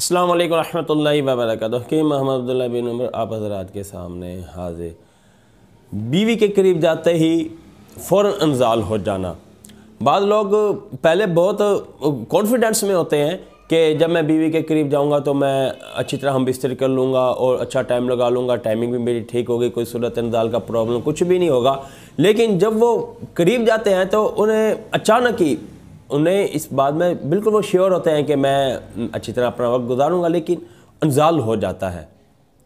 अस्सलाम वालेकुम रहमतुल्लाहि व बरकातुहू। कि मोहम्मद अब्दुल्ला बिन उमर आप हज़रात के सामने हाजिर। बीवी के करीब जाते ही फ़ौरन इंज़ाल हो जाना। बाद लोग पहले बहुत कॉन्फिडेंस में होते हैं कि जब मैं बीवी के करीब जाऊंगा तो मैं अच्छी तरह हम बिस्तर कर लूँगा और अच्छा टाइम लगा लूँगा, टाइमिंग भी मेरी ठीक होगी, कोई सूरत इंज़ाल का प्रॉब्लम कुछ भी नहीं होगा। लेकिन जब वो करीब जाते हैं तो उन्हें अचानक ही उन्हें इस बात में बिल्कुल वो श्योर होते हैं कि मैं अच्छी तरह अपना वक्त गुजारूंगा, लेकिन इंज़ाल हो जाता है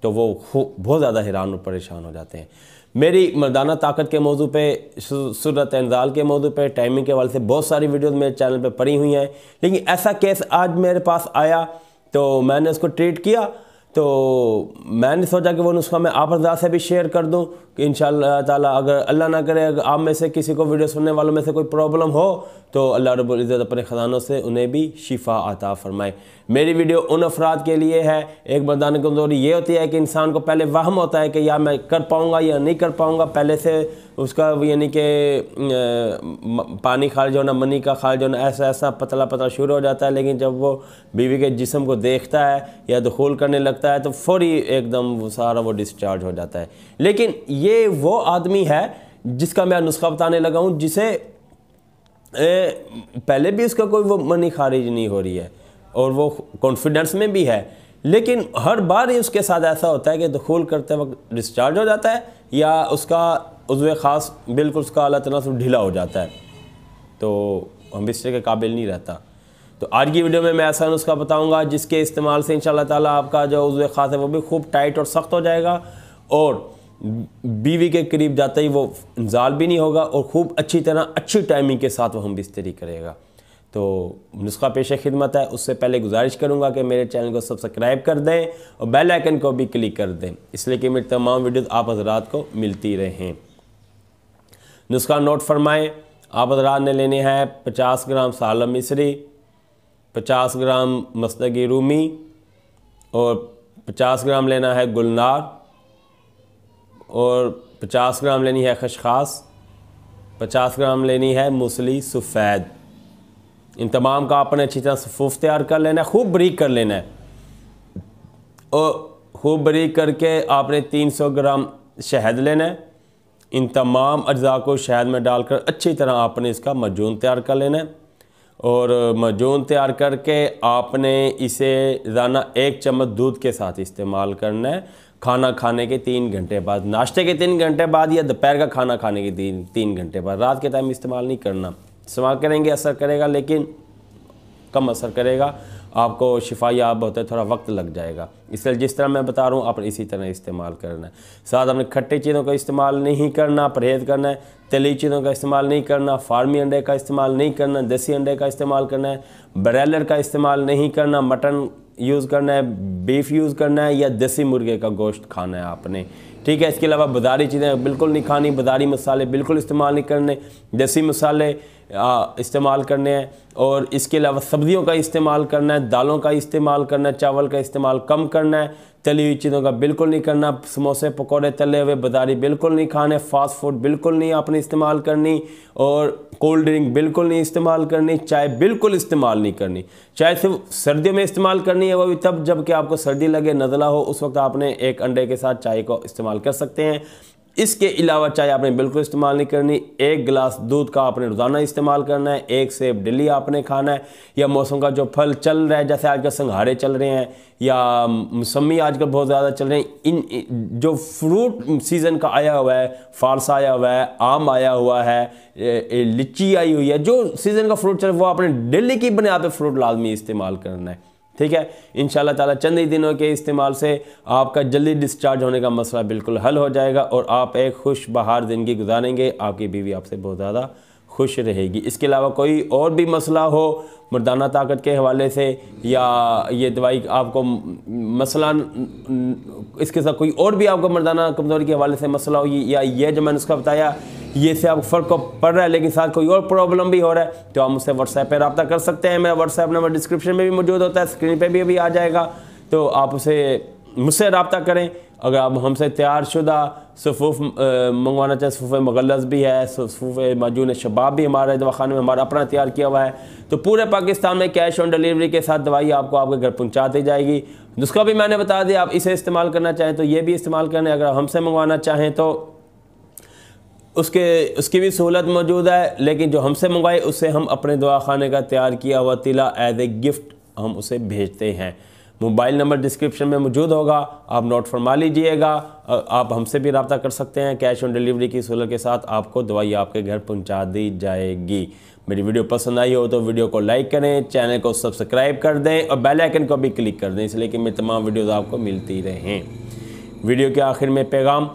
तो वो बहुत ज़्यादा हैरान और परेशान हो जाते हैं। मेरी मर्दाना ताकत के मौजू पे, सूरत इंज़ाल के मौजू पे, टाइमिंग के हवाले से बहुत सारी वीडियोस मेरे चैनल पे पड़ी हुई हैं। लेकिन ऐसा केस आज मेरे पास आया तो मैंने उसको ट्रीट किया। तो मैंने सोचा कि वो नुस्खा मैं आप हज़रात से भी शेयर कर दूं कि इंशाअल्लाह ताला अगर अल्लाह ना करे अगर आप में से किसी को वीडियो सुनने वालों में से कोई प्रॉब्लम हो तो अल्लाह रब्बुल इज़्ज़त अपने ख़जानों से उन्हें भी शिफा अता फ़रमाए। मेरी वीडियो उन अफराद के लिए है। एक मर्दाना कमज़ोरी ये होती है कि इंसान को पहले वहम होता है कि या मैं कर पाऊँगा या नहीं कर पाऊँगा, पहले से उसका यानी कि पानी खारिज होना, मनी का खारिज होना, ऐसा ऐसा पतला पतला शुरू हो जाता है। लेकिन जब वो बीवी के जिस्म को देखता है या दुखूल करने लगता है तो फौरी एकदम वो सारा वो डिस्चार्ज हो जाता है। लेकिन ये वो आदमी है जिसका मैं नुस्खा बताने लगा हूँ जिसे पहले भी उसका कोई वो मनी खारिज नहीं हो रही है और वो कॉन्फिडेंस में भी है, लेकिन हर बार ही उसके साथ ऐसा होता है कि दुखूल करते वक्त डिस्चार्ज हो जाता है या उसका उज़्व ख़ास बिल्कुल उसका अल्लाह तनासुब ढीला हो जाता है तो हम बिस्तर के काबिल नहीं रहता। तो आज की वीडियो में मैं ऐसा नुस्खा बताऊंगा जिसके इस्तेमाल से इंशाअल्लाह ताला आपका जो उज़्व ख़ास है वो भी खूब टाइट और सख्त हो जाएगा और बीवी के करीब जाते ही वो इंज़ाल भी नहीं होगा और खूब अच्छी तरह अच्छी टाइमिंग के साथ वो हम बिस्तरी करेगा। तो नुस्खा पेश खिदमत है। उससे पहले गुजारिश करूंगा कि मेरे चैनल को सब्सक्राइब कर दें और बेल आइकन को भी क्लिक कर दें, इसलिए कि मेरी तमाम वीडियोस आप हज़रात को मिलती रहें। नुस्खा नोट फरमाएं। आप हज़रात ने लेने हैं 50 ग्राम सालम मिस्री, 50 ग्राम मस्तगी रूमी और 50 ग्राम लेना है गुलनार और 50 ग्राम लेनी है खशखास, 50 ग्राम लेनी है मूसली सफ़ेद। इन तमाम का आपने अच्छी तरह सफ़ूफ तैयार कर लेना है, खूब बारीक कर लेना है और खूब बारीक करके आपने 300 ग्राम शहद लेना है। इन तमाम अज्जा को शहद में डालकर अच्छी तरह आपने इसका मजून तैयार कर लेना है और मजून तैयार करके आपने इसे रोज़ाना 1 चम्मच दूध के साथ इस्तेमाल करना है। खाना खाने के 3 घंटे बाद, नाश्ते के 3 घंटे बाद या दोपहर का खाना खाने के 3 घंटे बाद, रात के टाइम इस्तेमाल नहीं करना। इस्तेमाल करेंगे असर करेगा लेकिन कम असर करेगा, आपको शिफा याब होते थोड़ा वक्त लग जाएगा। इसलिए जिस तरह मैं बता रहा हूँ आपने इसी तरह इस्तेमाल करना है। साथ आपने खट्टी चीज़ों का इस्तेमाल नहीं करना, परहेज़ करना है। तली चीज़ों का इस्तेमाल नहीं करना, फार्मी अंडे का इस्तेमाल नहीं करना, देसी अंडे का इस्तेमाल करना है, ब्रॉयलर का इस्तेमाल नहीं करना, मटन यूज़ करना है, बीफ यूज़ करना है या देसी मुर्गे का गोश्त खाना है आपने, ठीक है। इसके अलावा बाज़ारी चीज़ें बिल्कुल नहीं खानी, बाज़ारी मसाले बिल्कुल इस्तेमाल नहीं करने, देसी मसाले इस्तेमाल करने हैं और इसके अलावा सब्ज़ियों का इस्तेमाल करना है, दालों का इस्तेमाल करना है, चावल का इस्तेमाल कम करना है, तली हुई चीज़ों का बिल्कुल नहीं करना, समोसे पकौड़े तले हुए बाज़ारी बिल्कुल नहीं खाने, फास्ट फूड बिल्कुल नहीं आपने इस्तेमाल करनी और कोल्ड ड्रिंक बिल्कुल नहीं इस्तेमाल करनी, चाय बिल्कुल इस्तेमाल नहीं करनी। चाय सिर्फ सर्दियों में इस्तेमाल करनी है, वो भी तब जब कि आपको सर्दी लगे, नज़ला हो, उस वक्त आपने एक अंडे के साथ चाय को इस्तेमाल कर सकते हैं। इसके अलावा चाय आपने बिल्कुल इस्तेमाल नहीं करनी। 1 गिलास दूध का आपने रोज़ाना इस्तेमाल करना है। 1 सेब डेली आपने खाना है या मौसम का जो फल चल रहा है, जैसे आजकल संघारे चल रहे हैं या मौसमी आजकल बहुत ज़्यादा चल रहे हैं, इन जो फ्रूट सीज़न का आया हुआ है, फारसा आया हुआ है, आम आया हुआ है, लीची आई हुई है, जो सीज़न का फ्रूट चल रहा है वो आपने डेली की बुनियाद पर फ्रूट लाजमी इस्तेमाल करना है, ठीक है। इंशाअल्लाह ताला चंद ही दिनों के इस्तेमाल से आपका जल्दी डिस्चार्ज होने का मसला बिल्कुल हल हो जाएगा और आप एक खुश बहार ज़िंदगी गुजारेंगे। आपकी बीवी आपसे बहुत ज़्यादा खुश रहेगी। इसके अलावा कोई और भी मसला हो मर्दाना ताकत के हवाले से या ये दवाई आपको मसला इसके साथ कोई और भी आपको मर्दाना कमज़ोरी के हवाले से मसला हो या ये जो मैंने उसका बताया ये से आपको फ़र्क को पड़ रहा है लेकिन साथ कोई और प्रॉब्लम भी हो रहा है तो आप मुझसे व्हाट्सएप पर रब्ता कर सकते हैं। मेरा व्हाट्सएप नंबर डिस्क्रिप्शन में भी मौजूद होता है, स्क्रीन पर भी अभी आ जाएगा, तो आप उसे मुझसे रब्ता करें। अगर आप हमसे तैयारशुदा सफ़ूफ़ मंगवाना चाहें, सफ़ूफ़ मुग़ल्लज़ भी है, सफ़ूफ़ माजून शबाब भी हमारे दवाखाने में हमारा अपना तैयार किया हुआ है। तो पूरे पाकिस्तान में कैश ऑन डिलीवरी के साथ दवाई आपको आपके घर पहुँचा दी जाएगी। जिसका भी मैंने बता दिया, आप इसे इस्तेमाल करना चाहें तो ये भी इस्तेमाल करें, अगर हमसे मंगवाना चाहें तो उसकी भी सहूलत मौजूद है। लेकिन जो हमसे मंगवाए उससे हम अपने दवाखाने का तैयार किया हुआ तिला एज ए गिफ्ट हम उसे भेजते हैं। मोबाइल नंबर डिस्क्रिप्शन में मौजूद होगा, आप नोट फरमा लीजिएगा। आप हमसे भी रब्ता कर सकते हैं, कैश ऑन डिलीवरी की सहूलत के साथ आपको दवाई आपके घर पहुंचा दी जाएगी। मेरी वीडियो पसंद आई हो तो वीडियो को लाइक करें, चैनल को सब्सक्राइब कर दें और बेल आइकन को भी क्लिक कर दें, इसलिए कि मेरी तमाम वीडियोज़ आपको मिलती रहें। वीडियो के आखिर में पैगाम,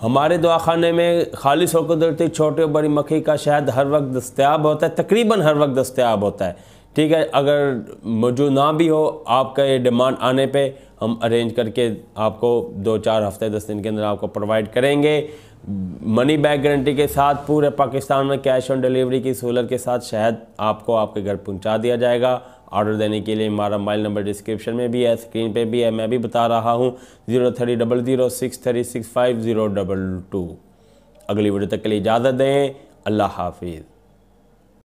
हमारे दवाखाने में खालिस और कुदरती छोटे और बड़ी मक्खी का शहद हर वक्त दस्तयाब होता है, तकरीबन हर वक्त दस्तयाब होता है। ठीक है, अगर मौजूद ना भी हो, आपका ये डिमांड आने पे हम अरेंज करके आपको 2-4 हफ्ते 10 दिन के अंदर आपको प्रोवाइड करेंगे। मनी बैक गारंटी के साथ पूरे पाकिस्तान में कैश ऑन डिलीवरी की सहूलत के साथ शहद आपको आपके घर पहुंचा दिया जाएगा। ऑर्डर देने के लिए हमारा मोबाइल नंबर डिस्क्रिप्शन में भी है, स्क्रीन पे भी है, मैं भी बता रहा हूँ, 03006365 022। अगली वीडियो तक के लिए इजाज़त दें। अल्लाह हाफिज़।